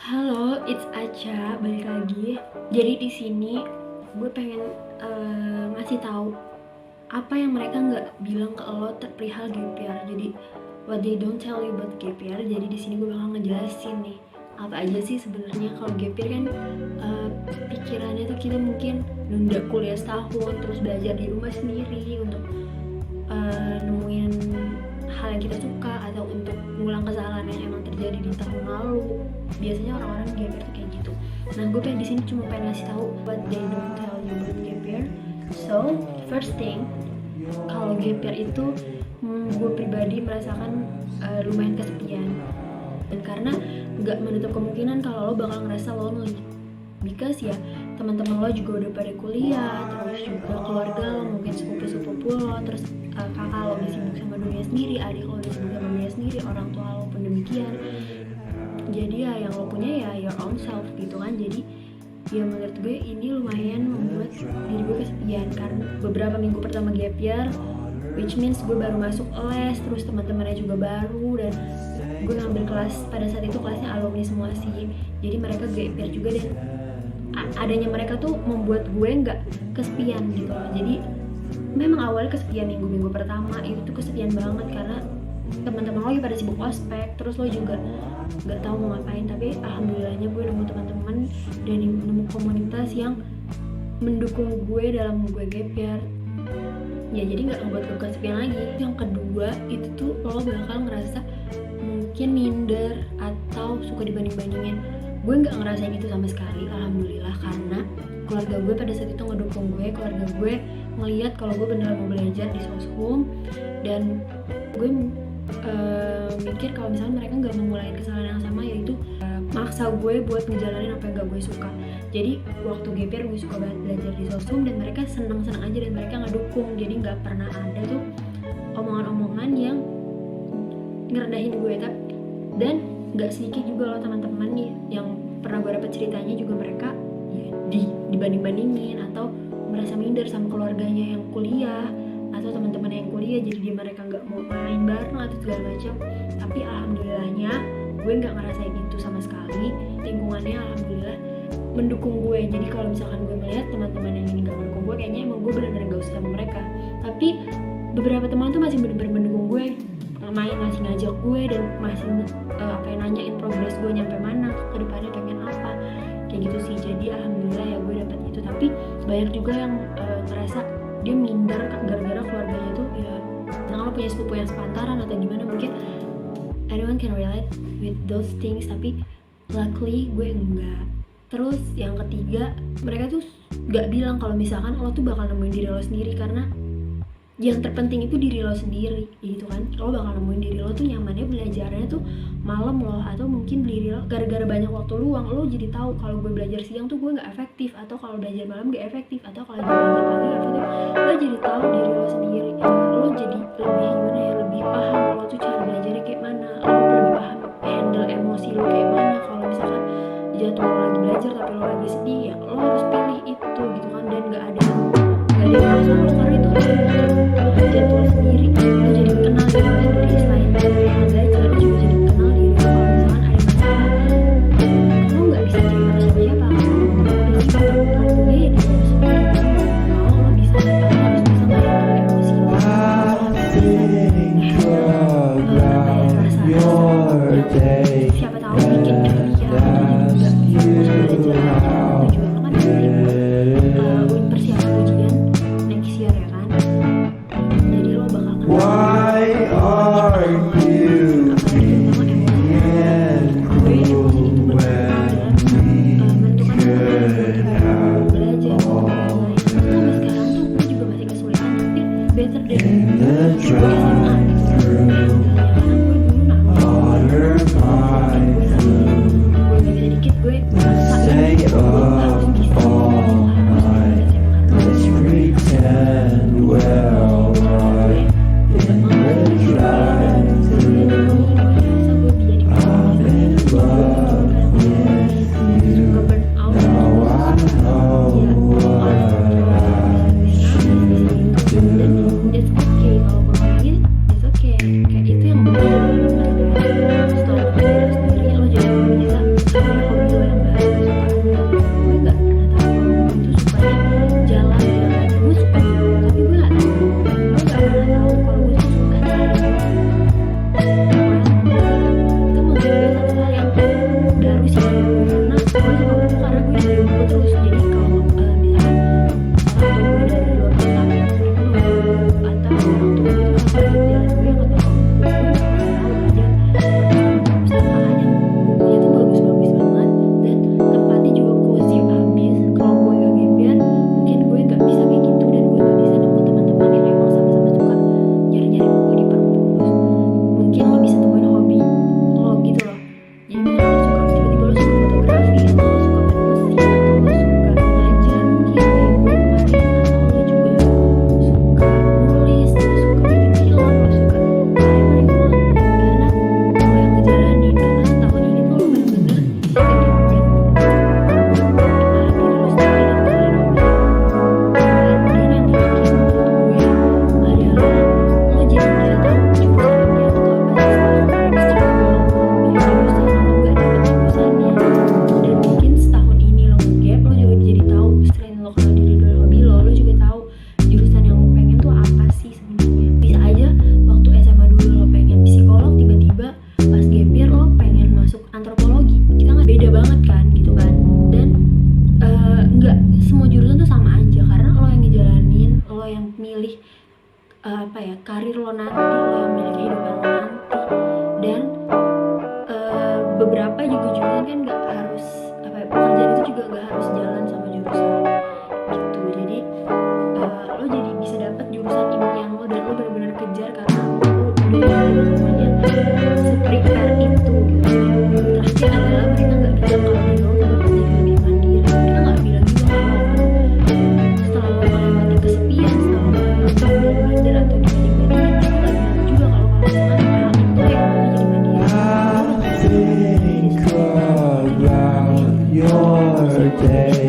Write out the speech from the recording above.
Halo, it's Acha, balik lagi. Jadi di sini gue pengen ngasih tahu apa yang mereka nggak bilang ke lo perihal gap year. Jadi what they don't tell you about gap year. Jadi di sini gue bakal ngejelasin nih apa aja sih sebenarnya kalau gap year kan. Pikirannya tuh kita mungkin nunda kuliah setahun terus belajar di rumah sendiri untuk nemuin hal yang kita suka atau untuk mengulang kesalahan yang emang terjadi di tahun lalu. Biasanya orang-orang gap year tuh kayak gitu. Nah, gue pengen di sini cuma pengen ngasih tahu what they don't tell you about gap year. So, first thing, kalau gap year itu gue pribadi merasakan lumayan kesepian. Dan karena nggak menutup kemungkinan kalau lo bakal ngerasa lonely. Because ya teman-teman lo juga udah pada kuliah, terus juga keluarga lo mungkin sepupu-sepupu lo, terus kakak lo udah sibuk sama dunia sendiri, adik lo udah sibuk sama dunia sendiri, orang tua lo pun demikian. Jadi ya yang lo punya ya your own self gitu kan. Jadi ya menurut gue ini lumayan membuat diri gue kesepian karena beberapa minggu pertama gap year, which means gue baru masuk les, terus teman-temannya juga baru, dan gue ngambil kelas pada saat itu kelasnya alumni semua sih. Jadi mereka gap year juga, dan adanya mereka tuh membuat gue nggak kesepian gitu loh. Jadi memang awalnya kesepian minggu-minggu pertama itu tuh kesepian banget karena teman-teman lo pada sibuk ospek, terus lo juga nggak tahu mau ngapain. Tapi alhamdulillahnya gue nemu teman-teman dan nemu komunitas yang mendukung gue dalam gue gap year. Ya jadi nggak ngebuat gue kesepian lagi. Yang kedua itu tuh lo bakal ngerasa mungkin minder atau suka dibanding-bandingin. Gue nggak ngerasain itu sama sekali, alhamdulillah, karena keluarga gue pada saat itu ngedukung gue. Keluarga gue ngelihat kalau gue beneran mau belajar di soshum, dan gue mikir kalau misalnya mereka nggak mengulangin kesalahan yang sama, yaitu maksa gue buat ngejalanin apa yang gak gue suka. Jadi waktu gap year gue suka banget belajar di soshum, dan mereka senang-senang aja dan mereka ngedukung. Jadi nggak pernah ada tuh omongan-omongan yang ngerendahin gue. Dan nggak sedikit juga loh teman-teman nih yang pernah gue dapet ceritanya juga mereka ya, dibanding-bandingin atau merasa minder sama keluarganya yang kuliah atau teman-temannya yang kuliah, jadi dia mereka nggak mau main bareng atau segala macam. Tapi alhamdulillahnya gue nggak ngerasain itu sama sekali. Lingkungannya alhamdulillah mendukung gue. Jadi kalau misalkan gue melihat teman-teman yang ini nggak mendukung gue, kayaknya emang gue benar-benar gak usah sama mereka. Tapi beberapa teman tuh masih benar-benar mendukung gue, masih ngajak gue dan masih nanyain progres gue nyampe mana, ke depannya pengen apa, kayak gitu sih. Jadi alhamdulillah ya gue dapet itu. Tapi banyak juga yang ngerasa dia minder gara-gara keluarganya tuh ya lo punya sepupu yang sepantaran atau gimana. Mungkin anyone can relate with those things, tapi luckily gue enggak. Terus yang ketiga, mereka tuh gak bilang kalau misalkan lo tuh bakal nemuin diri lo sendiri, karena yang terpenting itu diri lo sendiri gitu kan. Lo bakal nemuin diri lo tuh nyamannya belajarnya tuh malam lo, atau mungkin diri lo gara-gara banyak waktu luang lo jadi tahu kalau gue belajar siang tuh gue nggak efektif, atau kalau belajar malam nggak efektif, atau kalau belajar pagi nggak efektif. Lo jadi tahu diri lo sendiri. Lo jadi lebih gimana ya, lebih paham lo tuh cara belajarnya kayak mana. Lo lebih paham handle emosi lo kayak mana. Kalau misalkan jatuh lo lagi belajar tapi lo lagi sedih, ya lo harus pilih itu gitu kan. Dan nggak ada yang masalah lo, karena itu jatuh sendiri. Lo jadi kenal diri lo sendiri. Selain belajar, lo juga jadi kenal diri lo. Kalau misalkan ada masalah, lo nggak bisa cerita ke siapa-siapa. Lo sih lakunya ya diri lo sendiri. Kalau lo bisa, lo harus bisa ngehandle emosi lo. Lo harus bisa perasaan. Siapa tahu bikin pikiran lo jadi juga fokus belajar. Tujuan lo kan persiapan ujian next year ya kan. Jadi lo bakal kenal beda banget kan gitu kan. Dan nggak semua jurusan tuh sama aja, karena lo yang ngejalanin, lo yang milih karir lo nanti, lo yang milih kehidupan lo nanti. Dan beberapa juga jurusan kan nggak harus pekerjaan itu juga nggak harus jalan sama jurusan gitu. Jadi lo jadi bisa dapat jurusan impian lo dan lo benar-benar kejar karena lo udah namanya se-prepare itu gitu. Terakhir adalah mereka nggak bilang kalau diri lo tuh bakal jadi lebih mandiri. Mereka nggak bilang juga kalau setelah lo melewati kesepian, setelah lo melewati minder atau dibanding-bandingin, mereka nggak bilang juga kalau misalkan hal itu yang bakal jadi mandiri. Lo bakal jadi mandiri Think about your day.